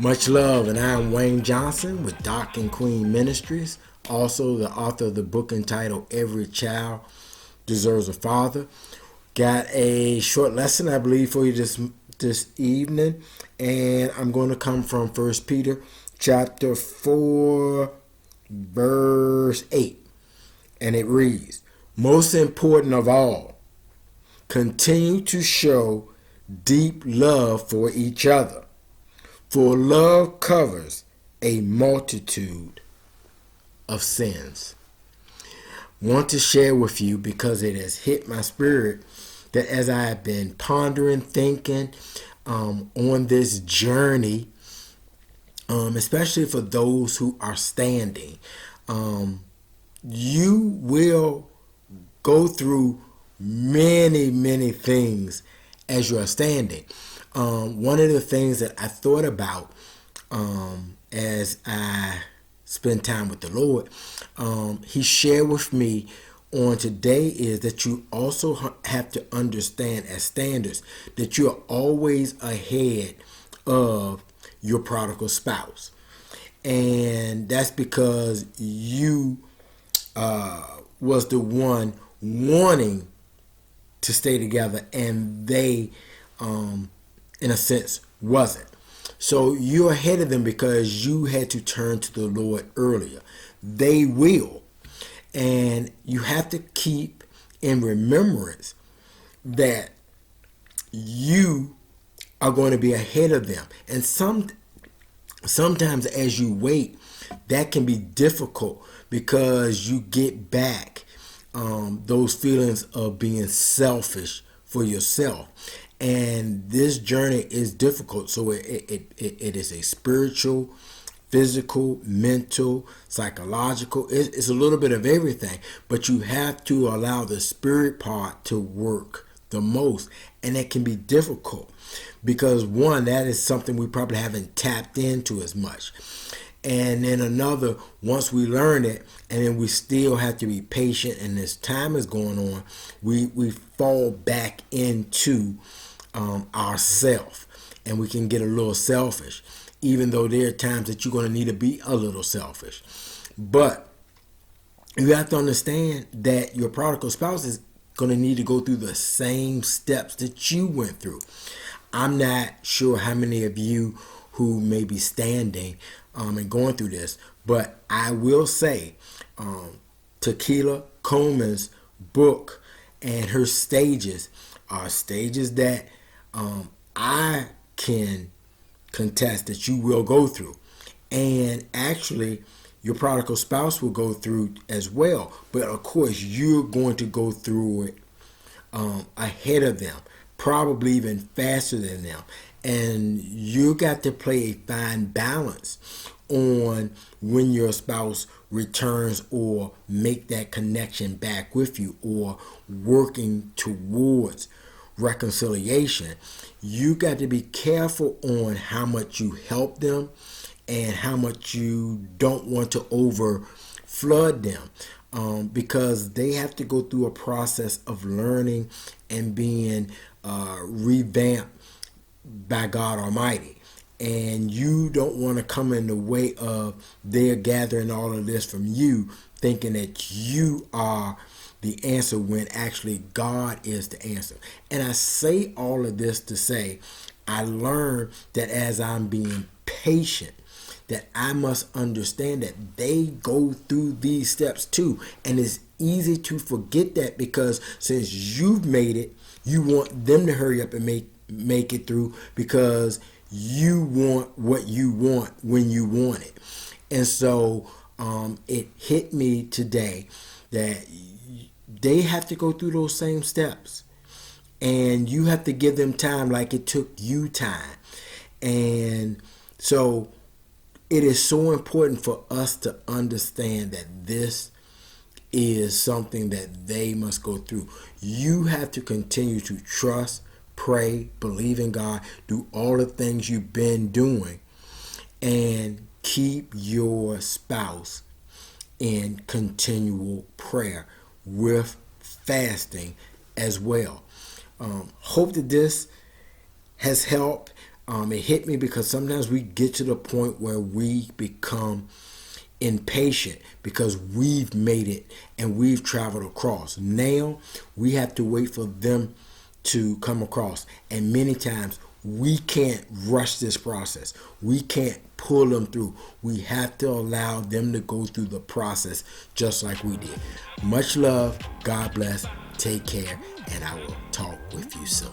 Much love, and I'm Wayne Johnson with Doc and Queen Ministries, also the author of the book entitled Every Child Deserves a Father. Got a short lesson, I believe, for you this evening, and I'm going to come from First Peter chapter 4, verse 8, and it reads, "Most important of all, continue to show deep love for each other. For love covers a multitude of sins." Want to share with you because it has hit my spirit that as I have been pondering, thinking on this journey, especially for those who are standing, you will go through many things as you are standing. One of the things that I thought about as I spend time with the Lord, He shared with me on today is that you also have to understand as standards that you are always ahead of your prodigal spouse. And that's because you was the one wanting to stay together and they in a sense wasn't. So you're ahead of them because you had to turn to the Lord earlier. They will. And you have to keep in remembrance that you are going to be ahead of them. And sometimes as you wait, that can be difficult because you get back those feelings of being selfish for yourself. And this journey is difficult. So it is a spiritual, physical, mental, psychological. It's a little bit of everything. But you have to allow the spirit part to work the most. And that can be difficult because one, that is something we probably haven't tapped into as much. And then another, once we learn it, and then we still have to be patient, and as time is going on, we fall back into ourself, and we can get a little selfish, even though there are times that you're going to need to be a little selfish. But you have to understand that your prodigal spouse is going to need to go through the same steps that you went through. I'm not sure how many of you who may be standing and going through this, but I will say Tequila Coleman's book and her stages are stages that I can contest that you will go through. And actually, your prodigal spouse will go through as well. But of course, you're going to go through it ahead of them, probably even faster than them. And you got to play a fine balance on when your spouse returns or make that connection back with you or working towards reconciliation. You got to be careful on how much you help them and how much you don't want to over flood them, because they have to go through a process of learning and being revamped by God Almighty. And you don't want to come in the way of their gathering all of this from you, thinking that you are the answer when actually God is the answer. And I say all of this to say, I learned that as I'm being patient, that I must understand that they go through these steps too. And it's easy to forget that because since you've made it, you want them to hurry up and make it through because you want what you want when you want it. And so it hit me today that they have to go through those same steps. And you have to give them time like it took you time. And so it is so important for us to understand that this is something that they must go through. You have to continue to trust, pray, believe in God, do all the things you've been doing, and keep your spouse in continual prayer with fasting as well. Hope that this has helped. It hit me because sometimes we get to the point where we become impatient because we've made it and we've traveled across. Now we have to wait for them to come across, and many times we can't rush this process. We can't pull them through. We have to allow them to go through the process just like we did. Much love. God bless. Take care. And I will talk with you soon.